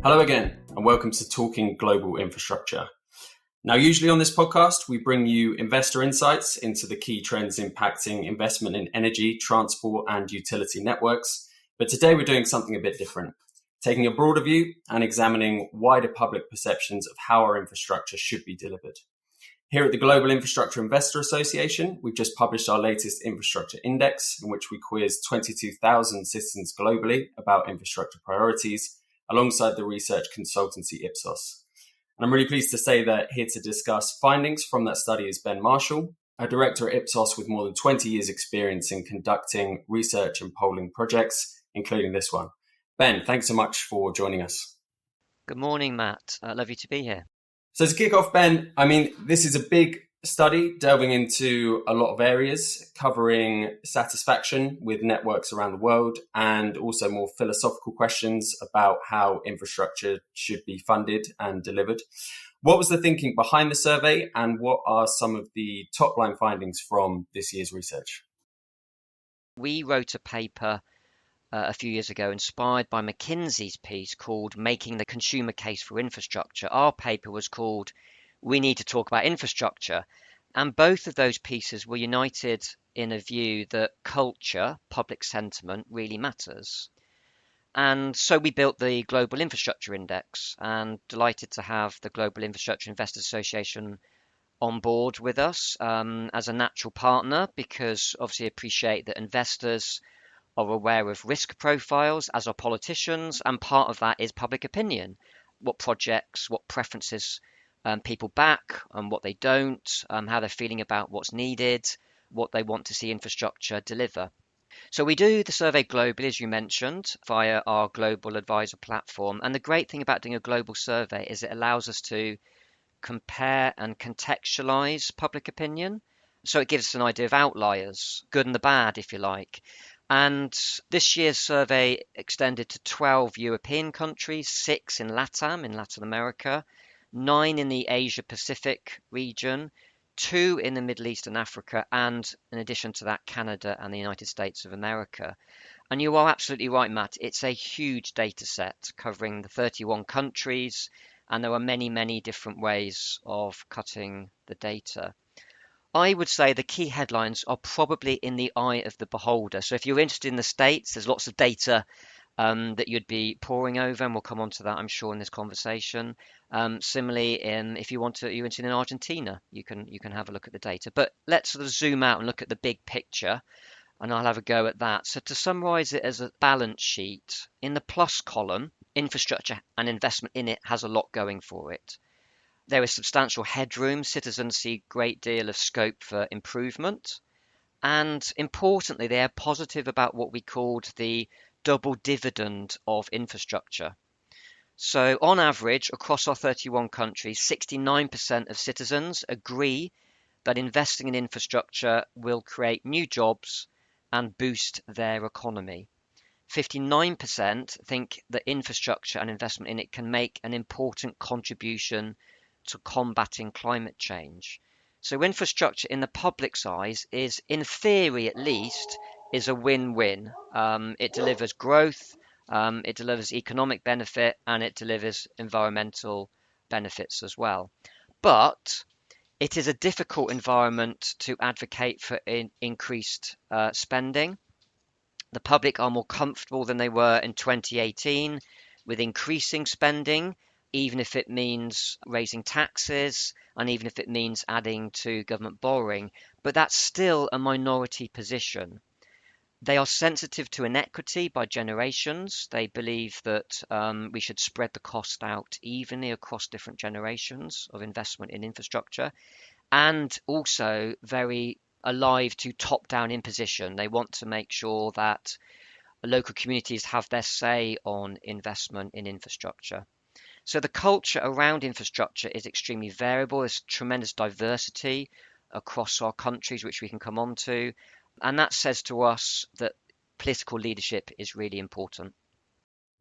Hello again, and welcome to Talking Global Infrastructure. Now, usually on this podcast, we bring you investor insights into the key trends impacting investment in energy, transport, and utility networks. But today we're doing something a bit different, taking a broader view and examining wider public perceptions of how our infrastructure should be delivered. Here at the Global Infrastructure Investor Association, we've just published our latest infrastructure index, in which we quizzed 22,000 citizens globally about infrastructure priorities, alongside the research consultancy Ipsos. And I'm really pleased to say that here to discuss findings from that study is Ben Marshall, a director at Ipsos with more than 20 years experience in conducting research and polling projects, including this one. Ben, thanks so much for joining us. Good morning, Matt. Lovely to be here. So to kick off, Ben, this is a big study delving into a lot of areas, covering satisfaction with networks around the world and also more philosophical questions about how infrastructure should be funded and delivered. What was the thinking behind the survey, and what are some of the top line findings from this year's research? We wrote a paper a few years ago inspired by McKinsey's piece called Making the Consumer Case for Infrastructure. Our paper was called We Need to Talk About Infrastructure. And both of those pieces were united in a view that culture, public sentiment, really matters. And so we built the Global Infrastructure Index, and delighted to have the Global Infrastructure Investors Association on board with us as a natural partner, because obviously appreciate that investors are aware of risk profiles, as are politicians, and part of that is public opinion. What projects, what preferences people back and what they don't, how they're feeling about what's needed, what they want to see infrastructure deliver. So we do the survey globally, as you mentioned, via our global advisor platform. And the great thing about doing a global survey is it allows us to compare and contextualize public opinion. So it gives us an idea of outliers, good and the bad, if you like. And this year's survey extended to 12 European countries, 6 in LATAM, in Latin America, 9 in the Asia Pacific region, 2 in the Middle East and Africa, and in addition to that, Canada and the United States of America. And you are absolutely right, Matt. It's a huge data set covering the 31 countries, and there are many, many different ways of cutting the data. I would say the key headlines are probably in the eye of the beholder. So if you're interested in the States, there's lots of data that you'd be poring over, and we'll come on to that, I'm sure, in this conversation. Similarly, if you're interested in Argentina, you can have a look at the data. But let's sort of zoom out and look at the big picture, and I'll have a go at that. So to summarize it as a balance sheet, in the plus column, infrastructure and investment in it has a lot going for it. There is substantial headroom. Citizens see a great deal of scope for improvement. And importantly, they are positive about what we called the double dividend of infrastructure. So on average, across our 31 countries, 69% of citizens agree that investing in infrastructure will create new jobs and boost their economy. 59% think that infrastructure and investment in it can make an important contribution to combating climate change. So infrastructure in the public's eyes is, in theory at least, is a win-win. It delivers growth, it delivers economic benefit, and it delivers environmental benefits as well. But it is a difficult environment to advocate for increased spending. The public are more comfortable than they were in 2018 with increasing spending, even if it means raising taxes and even if it means adding to government borrowing. But that's still a minority position. They are sensitive to inequity by generations. They believe that we should spread the cost out evenly across different generations of investment in infrastructure, and also very alive to top-down imposition. They want to make sure that local communities have their say on investment in infrastructure. So the culture around infrastructure is extremely variable. There's tremendous diversity across our countries, which we can come on to. And that says to us that political leadership is really important.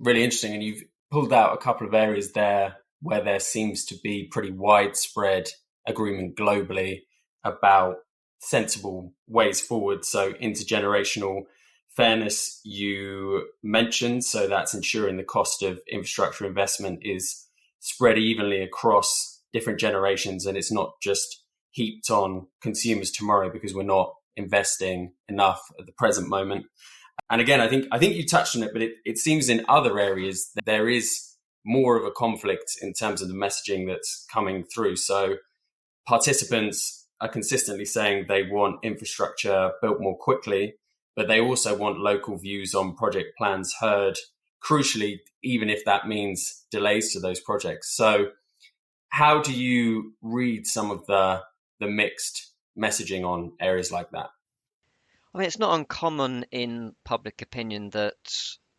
Really interesting. And you've pulled out a couple of areas there where there seems to be pretty widespread agreement globally about sensible ways forward. So intergenerational fairness you mentioned. So that's ensuring the cost of infrastructure investment is spread evenly across different generations, and it's not just heaped on consumers tomorrow because we're not investing enough at the present moment. And again, I think you touched on it, but it seems in other areas that there is more of a conflict in terms of the messaging that's coming through. So participants are consistently saying they want infrastructure built more quickly, but they also want local views on project plans heard, crucially, even if that means delays to those projects. So how do you read some of the mixed messaging on areas like that? I mean, it's not uncommon in public opinion that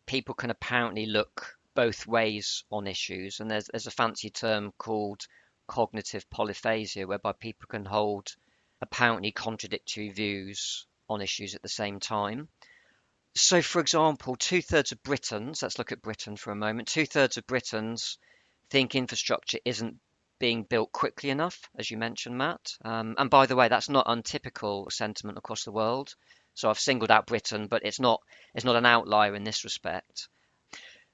people can apparently look both ways on issues, and there's a fancy term called cognitive polyphasia, whereby people can hold apparently contradictory views on issues at the same time. So, for example, two-thirds of Britons, let's look at Britain for a moment, two-thirds of Britons think infrastructure isn't being built quickly enough, as you mentioned, Matt. And by the way, that's not untypical sentiment across the world. So I've singled out Britain, but it's not an outlier in this respect.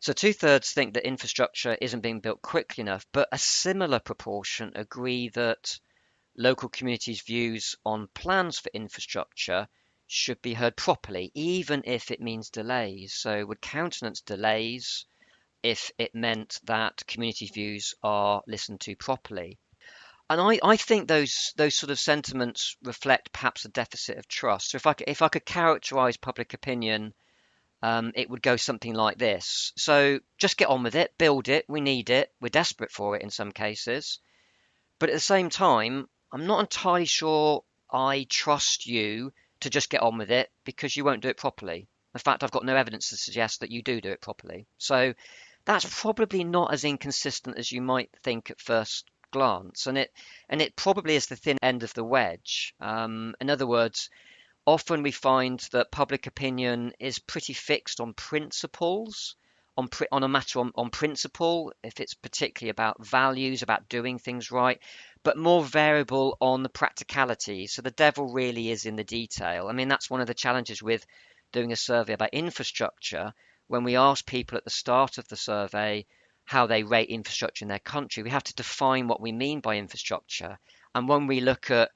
So two-thirds think that infrastructure isn't being built quickly enough, but a similar proportion agree that local communities' views on plans for infrastructure should be heard properly, even if it means delays. So would countenance delays if it meant that community views are listened to properly. And I think those sort of sentiments reflect perhaps a deficit of trust. So if I could characterize public opinion, it would go something like this. So just get on with it, build it, we need it, we're desperate for it in some cases. But at the same time, I'm not entirely sure I trust you to just get on with it because you won't do it properly. In fact, I've got no evidence to suggest that you do it properly. So that's probably not as inconsistent as you might think at first glance, and it probably is the thin end of the wedge. In other words, often we find that public opinion is pretty fixed on principles, on a matter on principle, if it's particularly about values, about doing things right, but more variable on the practicality. So the devil really is in the detail. I mean, that's one of the challenges with doing a survey about infrastructure. When we ask people at the start of the survey how they rate infrastructure in their country, we have to define what we mean by infrastructure. And when we look at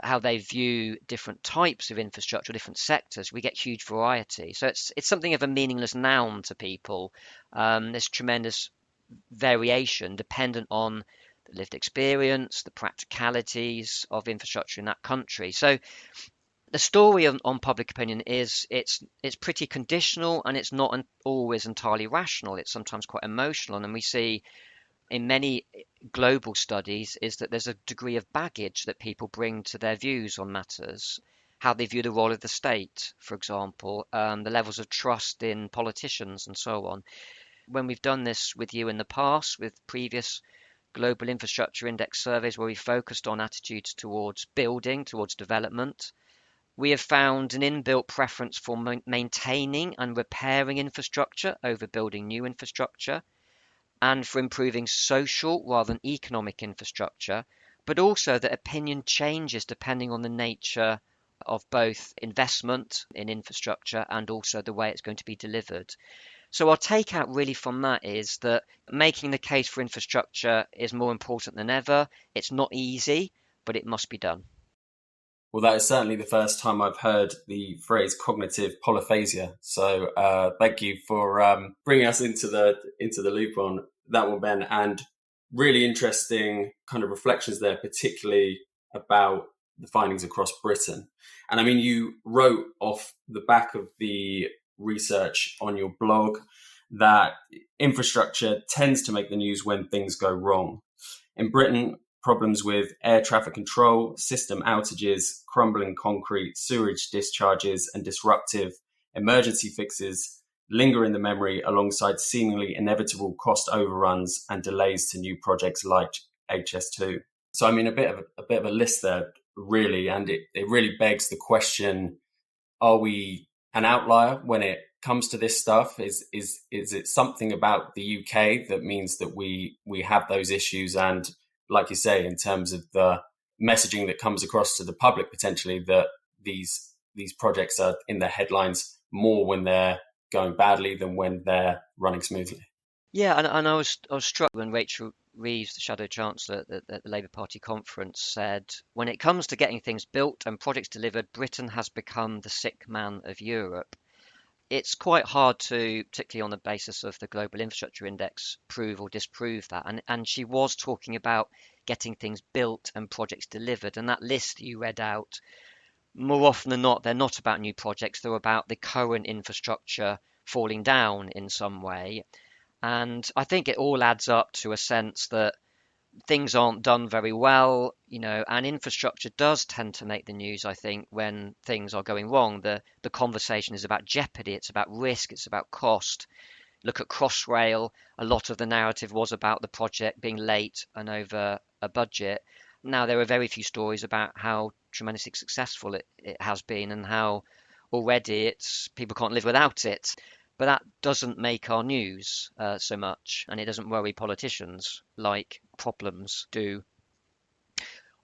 how they view different types of infrastructure, different sectors, we get huge variety. So it's something of a meaningless noun to people. There's tremendous variation dependent on the lived experience, the practicalities of infrastructure in that country. So the story on public opinion is it's pretty conditional, and it's not always entirely rational. It's sometimes quite emotional, and we see in many global studies is that there's a degree of baggage that people bring to their views on matters, how they view the role of the state, for example, the levels of trust in politicians and so on. When we've done this with you in the past, with previous global infrastructure index surveys where we focused on attitudes towards building, towards development, we have found an inbuilt preference for maintaining and repairing infrastructure over building new infrastructure, and for improving social rather than economic infrastructure, but also that opinion changes depending on the nature of both investment in infrastructure and also the way it's going to be delivered. So our takeout really from that is that making the case for infrastructure is more important than ever. It's not easy, but it must be done. Well, that is certainly the first time I've heard the phrase cognitive polyphasia. So thank you for bringing us into the loop on that one, Ben. And really interesting kind of reflections there, particularly about the findings across Britain. And I mean, you wrote off the back of the research on your blog that infrastructure tends to make the news when things go wrong. In Britain, problems with air traffic control, system outages, crumbling concrete, sewage discharges, and disruptive emergency fixes linger in the memory alongside seemingly inevitable cost overruns and delays to new projects like HS2. So, I mean, a bit of a list there, really, and it really begs the question, are we an outlier when it comes to this stuff? Is it something about the UK that means that we have those issues? And like you say, in terms of the messaging that comes across to the public, potentially that these projects are in the headlines more when they're going badly than when they're running smoothly. Yeah, and I was struck when Rachel Reeves, the Shadow Chancellor at the Labour Party conference, said, when it comes to getting things built and projects delivered, Britain has become the sick man of Europe. It's quite hard to, particularly on the basis of the Global Infrastructure Index, prove or disprove that. And she was talking about getting things built and projects delivered. And that list you read out, more often than not, they're not about new projects. They're about the current infrastructure falling down in some way. And I think it all adds up to a sense that things aren't done very well, and infrastructure does tend to make the news, I think, when things are going wrong. The conversation is about jeopardy, it's about risk, it's about cost. Look at Crossrail, a lot of the narrative was about the project being late and over a budget. Now there are very few stories about how tremendously successful it has been and how already it's people can't live without it. But that doesn't make our news so much, and it doesn't worry politicians like problems do.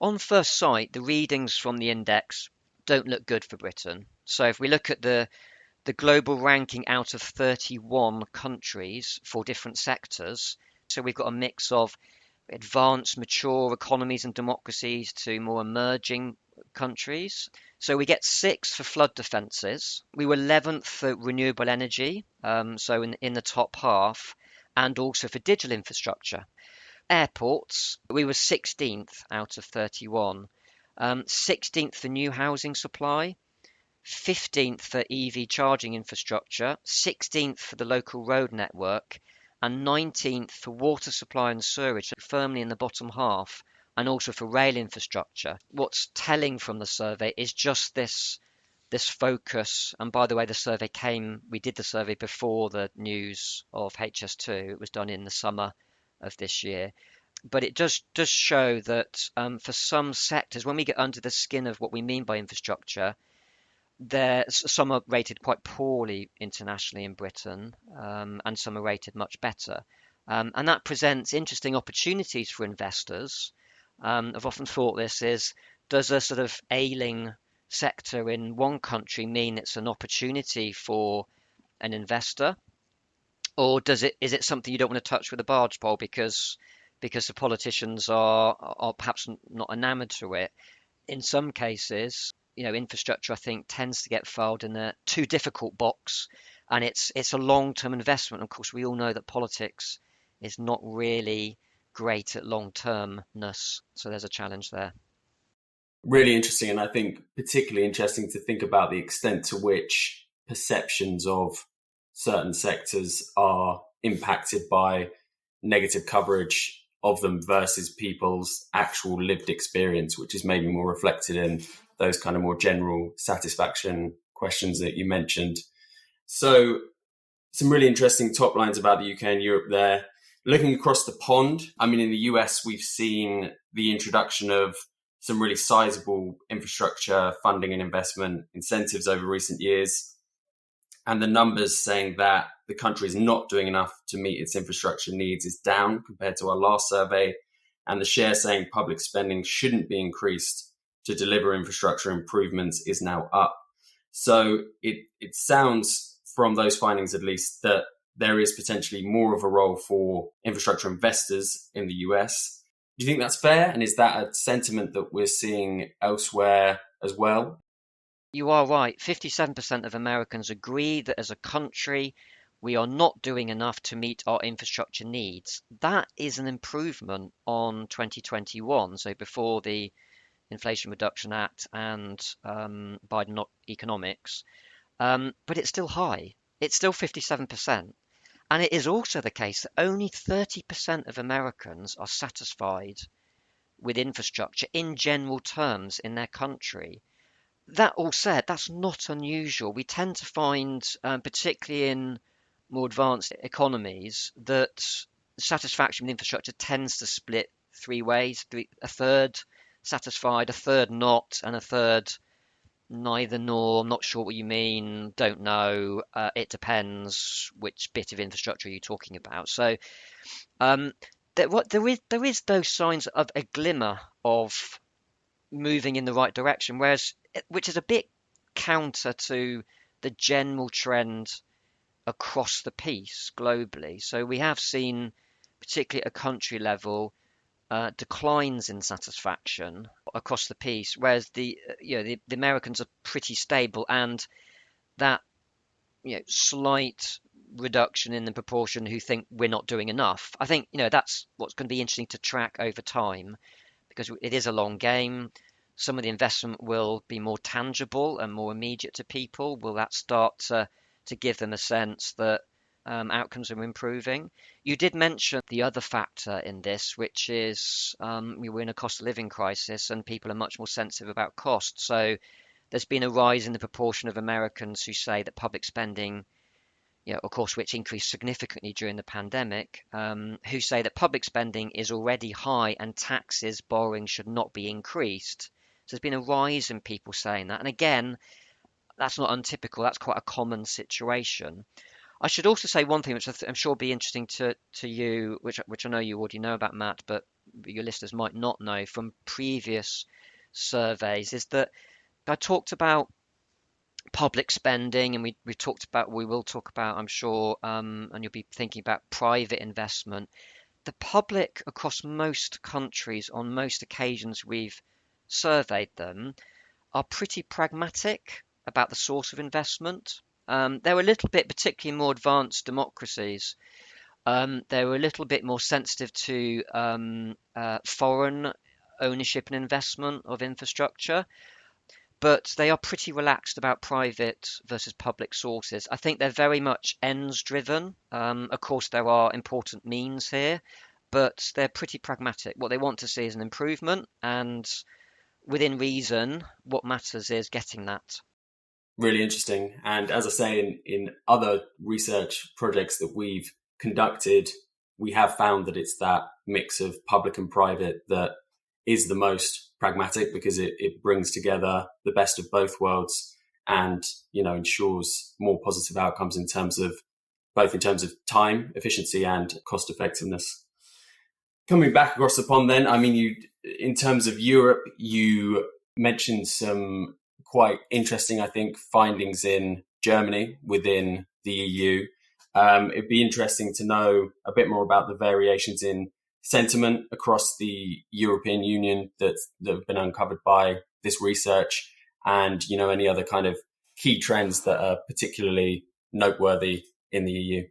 On first sight, the readings from the index don't look good for Britain. So if we look at the global ranking out of 31 countries for different sectors, so we've got a mix of advanced, mature economies and democracies to more emerging countries. So we get sixth for flood defences. We were 11th for renewable energy, so in the top half, and also for digital infrastructure. Airports, we were 16th out of 31. 16th for new housing supply, 15th for EV charging infrastructure, 16th for the local road network, and 19th for water supply and sewerage, firmly in the bottom half, and also for rail infrastructure. What's telling from the survey is just this focus. And by the way, we did the survey before the news of HS2. It was done in the summer of this year. But it does show that for some sectors, when we get under the skin of what we mean by infrastructure, some are rated quite poorly internationally in Britain, and some are rated much better. And that presents interesting opportunities for investors. I've often thought does a sort of ailing sector in one country mean it's an opportunity for an investor? Or is it something you don't want to touch with a barge pole because the politicians are perhaps not enamored to it? In some cases, infrastructure, I think, tends to get filed in a too difficult box, and it's a long-term investment. Of course, we all know that politics is not really great at long-termness, so there's a challenge there. Really interesting, and I think particularly interesting to think about the extent to which perceptions of certain sectors are impacted by negative coverage of them versus people's actual lived experience, which is maybe more reflected in those kind of more general satisfaction questions that you mentioned. So some really interesting top lines about the UK and Europe there. Looking across the pond, I mean, in the US, we've seen the introduction of some really sizable infrastructure funding and investment incentives over recent years. And the numbers saying that the country is not doing enough to meet its infrastructure needs is down compared to our last survey. And the share saying public spending shouldn't be increased to deliver infrastructure improvements is now up. So it sounds from those findings, at least, that there is potentially more of a role for infrastructure investors in the US. Do you think that's fair? And is that a sentiment that we're seeing elsewhere as well? You are right. 57% of Americans agree that as a country, we are not doing enough to meet our infrastructure needs. That is an improvement on 2021, so before the Inflation Reduction Act and Biden economics. But it's still high. It's still 57%. And it is also the case that only 30% of Americans are satisfied with infrastructure in general terms in their country. That all said, that's not unusual. We tend to find, particularly in more advanced economies, that satisfaction with infrastructure tends to split three ways: a third satisfied, a third not, and a third neither nor. I'm not sure what you mean, don't know. It depends which bit of infrastructure you're talking about. So there is those signs of a glimmer of moving in the right direction, which is a bit counter to the general trend across the piece globally. So we have seen, particularly at a country level, declines in satisfaction across the piece, whereas the Americans are pretty stable, and that slight reduction in the proportion who think we're not doing enough. I think that's what's going to be interesting to track over time, because it is a long game. Some of the investment will be more tangible and more immediate to people. Will that start to give them a sense that outcomes are improving? You did mention the other factor in this, which is we're in a cost of living crisis and people are much more sensitive about cost. So there's been a rise in the proportion of Americans who say that public spending, of course, which increased significantly during the pandemic, who say that public spending is already high and taxes, borrowing should not be increased. So there's been a rise in people saying that. And again, that's not untypical. That's quite a common situation. I should also say one thing, which I'm sure will be interesting to you, which I know you already know about, Matt, but your listeners might not know from previous surveys, is that I talked about public spending, and we will talk about, I'm sure, and you'll be thinking about private investment. The public across most countries, on most occasions we've surveyed them, are pretty pragmatic about the source of investment. They're a little bit, particularly in more advanced democracies, they're a little bit more sensitive to foreign ownership and investment of infrastructure, but they are pretty relaxed about private versus public sources. I think they're very much ends driven. Of course, there are important means here, but they're pretty pragmatic. What they want to see is an improvement, and within reason, what matters is getting that. Really interesting. And as I say, in other research projects that we've conducted, we have found that it's that mix of public and private that is the most pragmatic, because it brings together the best of both worlds and ensures more positive outcomes in terms of time, efficiency, and cost effectiveness. Coming back across the pond then, I mean, in terms of Europe, you mentioned some quite interesting, I think, findings in Germany within the EU. It'd be interesting to know a bit more about the variations in sentiment across the European Union that have been uncovered by this research, and any other kind of key trends that are particularly noteworthy in the EU.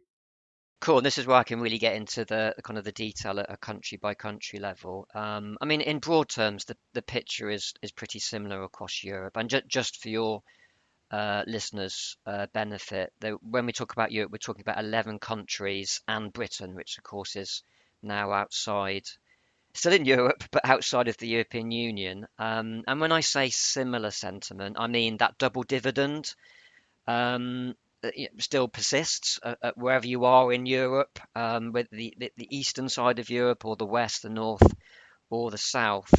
Cool. And this is where I can really get into the kind of the detail at a country by country level. I mean, in broad terms, the picture is pretty similar across Europe. And just for your listeners' benefit, when we talk about Europe, we're talking about 11 countries and Britain, which of course is now still in Europe, but outside of the European Union. And when I say similar sentiment, I mean that double dividend. Still persists wherever you are in Europe, with the eastern side of Europe or the west, the north or the south.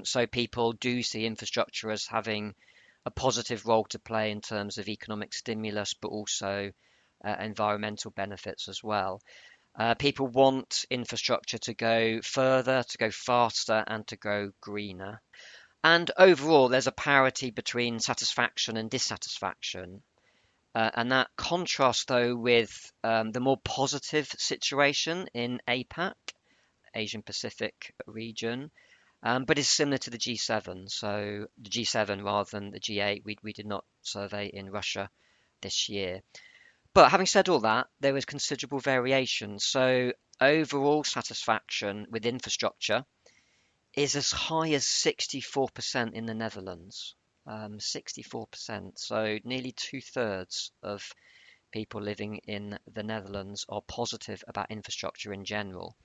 So people do see infrastructure as having a positive role to play in terms of economic stimulus, but also environmental benefits as well. People want infrastructure to go further, to go faster, and to go greener. And overall, there's a parity between satisfaction and dissatisfaction. And that contrasts, though, with the more positive situation in APAC, Asian Pacific region, but is similar to the G7. So the G7 rather than the G8, we did not survey in Russia this year. But having said all that, there is considerable variation. So overall satisfaction with infrastructure is as high as 64% in the Netherlands. 64%. So nearly two-thirds of people living in the Netherlands are positive about infrastructure in general.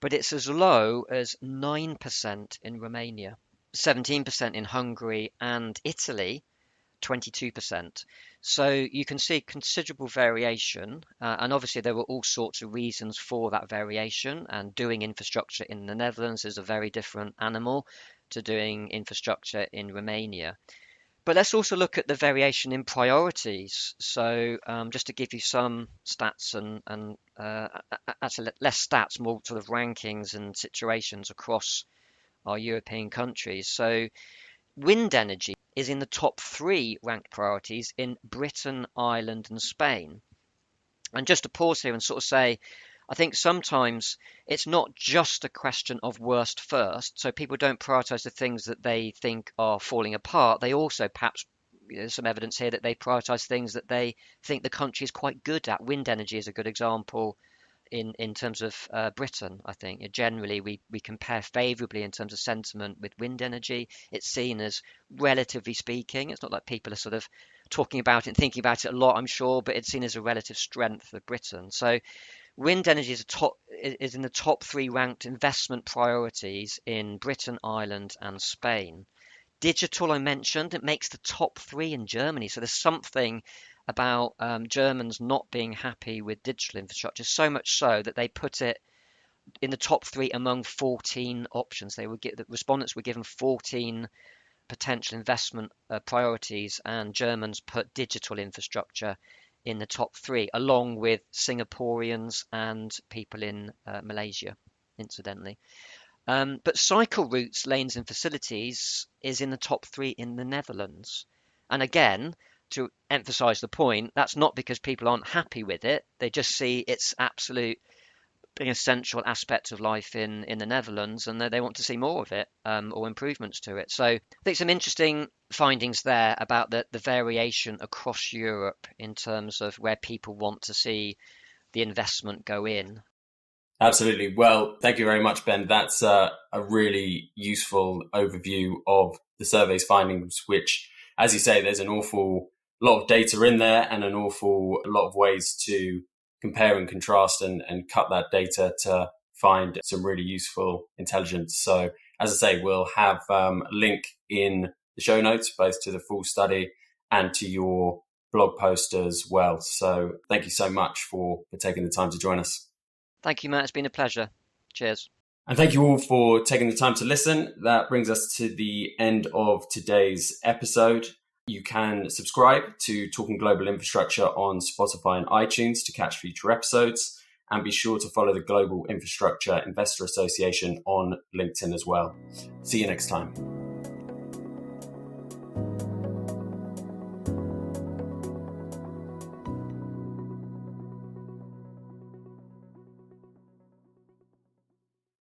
But it's as low as 9% in Romania, 17% in Hungary, and Italy, 22%. So you can see considerable variation, and obviously there were all sorts of reasons for that variation, and doing infrastructure in the Netherlands is a very different animal to doing infrastructure in Romania. But let's also look at the variation in priorities. So just to give you some stats and actually less stats, more sort of rankings and situations across our European countries. So wind energy is in the top 3 ranked priorities in Britain, Ireland, and Spain. And just to pause here and sort of say, I think sometimes it's not just a question of worst first. So people don't prioritize the things that they think are falling apart. They also perhaps, there's some evidence here that they prioritize things that they think the country is quite good at. Wind energy is a good example in terms of Britain, I think. Generally, we compare favourably in terms of sentiment with wind energy. It's seen as, relatively speaking, it's not like people are sort of talking about it and thinking about it a lot, I'm sure, but it's seen as a relative strength of Britain. So wind energy is in the top 3 ranked investment priorities in Britain, Ireland, and Spain. Digital, I mentioned, it makes the top 3 in Germany. So there's something about Germans not being happy with digital infrastructure, so much so that they put it in the top 3 among 14 options. The respondents were given 14 potential investment priorities, and Germans put digital infrastructure in the top 3, along with Singaporeans and people in Malaysia, incidentally. But cycle routes, lanes, and facilities is in the top 3 in the Netherlands. And again, to emphasize the point, that's not because people aren't happy with it. They just see its absolute essential aspect of life in the Netherlands, and they want to see more of it, or improvements to it. So I think some interesting findings there about the variation across Europe in terms of where people want to see the investment go in. Absolutely. Well, thank you very much, Ben. That's a really useful overview of the survey's findings, which, as you say, there's an awful lot of data in there and an awful lot of ways to compare and contrast and cut that data to find some really useful intelligence. So, as I say, we'll have a link in the show notes, both to the full study and to your blog post as well. So thank you so much for taking the time to join us. Thank you, Matt. It's been a pleasure. Cheers. And thank you all for taking the time to listen. That brings us to the end of today's episode. You can subscribe to Talking Global Infrastructure on Spotify and iTunes to catch future episodes. And be sure to follow the Global Infrastructure Investor Association on LinkedIn as well. See you next time.